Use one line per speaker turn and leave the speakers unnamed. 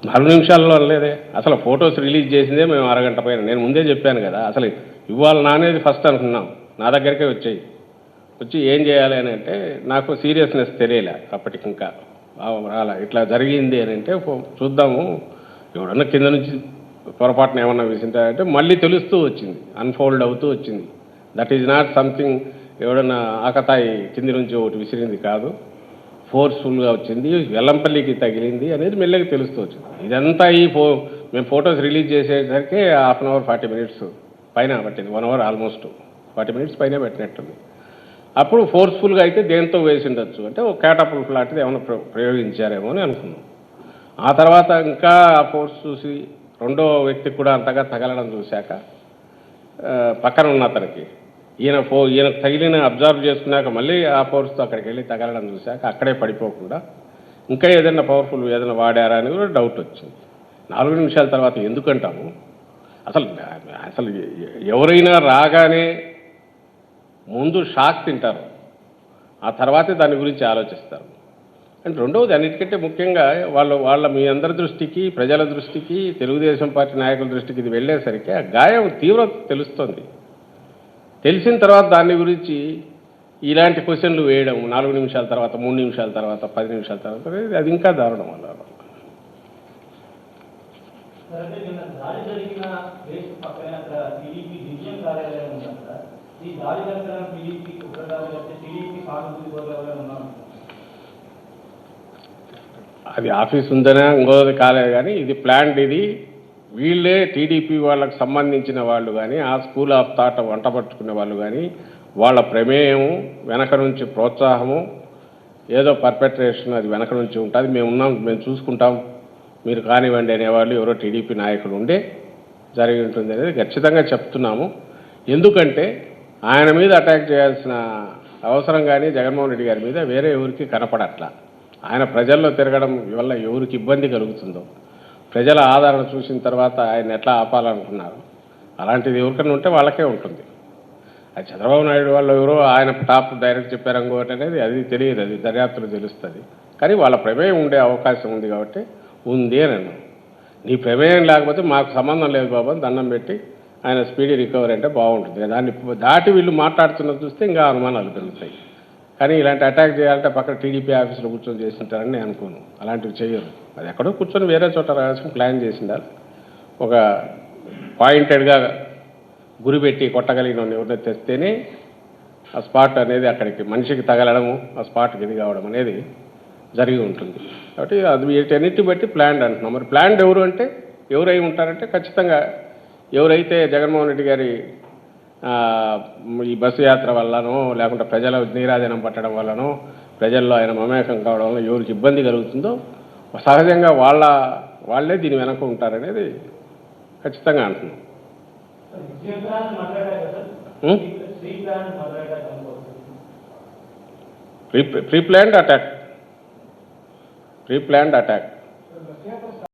4 నిమిషాల్లో అనలేదే. అసలు photos release చేసిందే మేము అరగంట పైన. నేను ముందే చెప్పాను కదా, అసలు ఇవాళ నానేది ఫస్ట్ అనుకున్నాం. నా దగ్గరికే వచ్చి ఏం చేయాలి అని అంటే నాకు సీరియస్నెస్ తెలియలే అప్పటికి. ఇంకా రాలా ఇట్లా జరిగింది అని అంటే చూద్దాము, ఎవడన్నా కింద నుంచి పొరపాటున ఏమన్నా విసింటారంటే మళ్ళీ తెలుస్తూ వచ్చింది, అన్ఫోల్డ్ అవుతూ వచ్చింది. దట్ ఈజ్ నాట్ సంథింగ్ ఎవడన్నా ఆకతాయి కింది నుంచి ఒకటి విసిరింది కాదు, ఫోర్స్ఫుల్గా వచ్చింది, వెల్లంపల్లికి తగిలింది అనేది మెల్లగా తెలుస్తూ వచ్చింది. ఇదంతా మేము ఫొటోస్ రిలీజ్ చేసేసరికి 1/2 అవర్ 40 మినిట్స్ పైన పట్టింది. 1 అవర్ ఆల్మోస్ట్ 40 మినిట్స్ పైన పెట్టినట్టుంది. అప్పుడు ఫోర్స్ఫుల్గా అయితే దేంతో వేసి ఉండొచ్చు అంటే ఒక క్యాటపుల్ట్ లాంటిది ఏమైనా ప్రయోగించారేమో అని అనుకున్నాం. ఆ తర్వాత ఇంకా ఆ ఫోర్స్ చూసి రెండో వ్యక్తికి కూడా అంతగా తగలడం చూశాక పక్కన ఉన్న అతనికి ఈయనకు తగిలిన అబ్జర్వ్ చేసుకున్నాక మళ్ళీ ఆ ఫోర్స్తో అక్కడికి వెళ్ళి తగలడం చూశాక అక్కడే పడిపోకుండా ఇంకా ఏదైనా పవర్ఫుల్ ఏదైనా వాడారా అని కూడా డౌట్ వచ్చింది. 4 నిమిషాల తర్వాత ఎందుకంటాము? అసలు ఎవరైనా రాగానే ముందు షాక్ తింటారు, ఆ తర్వాతే దాని గురించి ఆలోచిస్తారు. అండ్ రెండవది అన్నిటికంటే ముఖ్యంగా వాళ్ళ మీ అందరి దృష్టికి, ప్రజల దృష్టికి, తెలుగుదేశం పార్టీ నాయకుల దృష్టికి ఇది వెళ్ళేసరికి ఆ గాయం తీవ్రత తెలుస్తుంది. తెలిసిన తర్వాత దాని గురించి ఇలాంటి క్వశ్చన్లు వేయడం 4 నిమిషాల తర్వాత, 3 నిమిషాల తర్వాత, 10 నిమిషాల తర్వాత అది ఇంకా దారుణం. వల్ల అది ఆఫీస్ ఉందనే ఇంకోది కాలేదు కానీ ఇది ప్లాన్డ్. ఇది వీళ్ళే టీడీపీ వాళ్ళకు సంబంధించిన వాళ్ళు కానీ, ఆ స్కూల్ ఆఫ్ థాట్ వంట పట్టుకునే వాళ్ళు కానీ, వాళ్ళ ప్రమేయము వెనక నుంచి ప్రోత్సాహము, ఏదో పర్పెట్రేషన్ అది వెనక నుంచి ఉంటుంది. మేము చూసుకుంటాం, మీరు కానివ్వండి అనేవాళ్ళు ఎవరో టీడీపీ నాయకులు ఉండే జరిగి ఉంటుంది అనేది ఖచ్చితంగా చెప్తున్నాము. ఎందుకంటే ఆయన మీద అటాక్ చేయాల్సిన అవసరం కానీ జగన్మోహన్ రెడ్డి గారి మీద వేరే ఎవరికి కనపడట్లా. ఆయన ప్రజల్లో తిరగడం వల్ల ఎవరికి ఇబ్బంది కలుగుతుందో, ప్రజల ఆదరణ చూసిన తర్వాత ఆయన ఎట్లా ఆపాలనుకున్నారు, అలాంటిది ఎవరికైనా ఉంటే వాళ్ళకే ఉంటుంది. అది చంద్రబాబు నాయుడు వాళ్ళు ఎవరో ఆయన టాప్ డైరెక్ట్ చెప్పారు ఇంకోటి అనేది అది తెలియదు, అది దర్యాప్తులు తెలుస్తుంది. కానీ వాళ్ళ ప్రమేయం ఉండే అవకాశం ఉంది కాబట్టి ఉంది అని అన్నాను. నీ ప్రమేయం లేకపోతే మాకు సంబంధం లేదు బాబు అని దండం పెట్టి ఆయన స్పీడీ రికవరీ అంటే బాగుంటుంది. దాన్ని దాటి వీళ్ళు మాట్లాడుతున్నది చూస్తే ఇంకా అనుమానాలు పెరుగుతాయి. కానీ ఇలాంటి అటాక్ చేయాలంటే పక్కన టీడీపీ ఆఫీసులో కూర్చొని చేస్తుంటారని నేను అనుకోను. అలాంటివి చేయరు. అది ఎక్కడో కూర్చొని వేరే చోట రాసుకుని ప్లాన్ చేసిండాలి. ఒక పాయింటెడ్గా గురిపెట్టి కొట్టగలిగిన ఎవరినైతే తెస్తేనే ఆ స్పాట్ అనేది అక్కడికి మనిషికి తగలడము, ఆ స్పాట్కి ఇది కావడం అనేది జరిగి ఉంటుంది. కాబట్టి అది వీటన్నిటిని బట్టి ప్లాన్డ్ అంటున్నాం. మరి ప్లాన్డ్ ఎవరు అంటే ఎవరై ఉంటారంటే ఖచ్చితంగా ఎవరైతే జగన్మోహన్ రెడ్డి గారి ఈ బస్సు యాత్ర వల్లనో లేకుంటే ప్రజల నీరాజనం పట్టడం వల్లనో ప్రజల్లో ఆయన మమేకం కావడం వల్ల ఎవరికి ఇబ్బంది కలుగుతుందో సహజంగా వాళ్ళే దీని వెనక ఉంటారనేది ఖచ్చితంగా అంటున్నాం. Pre planned attack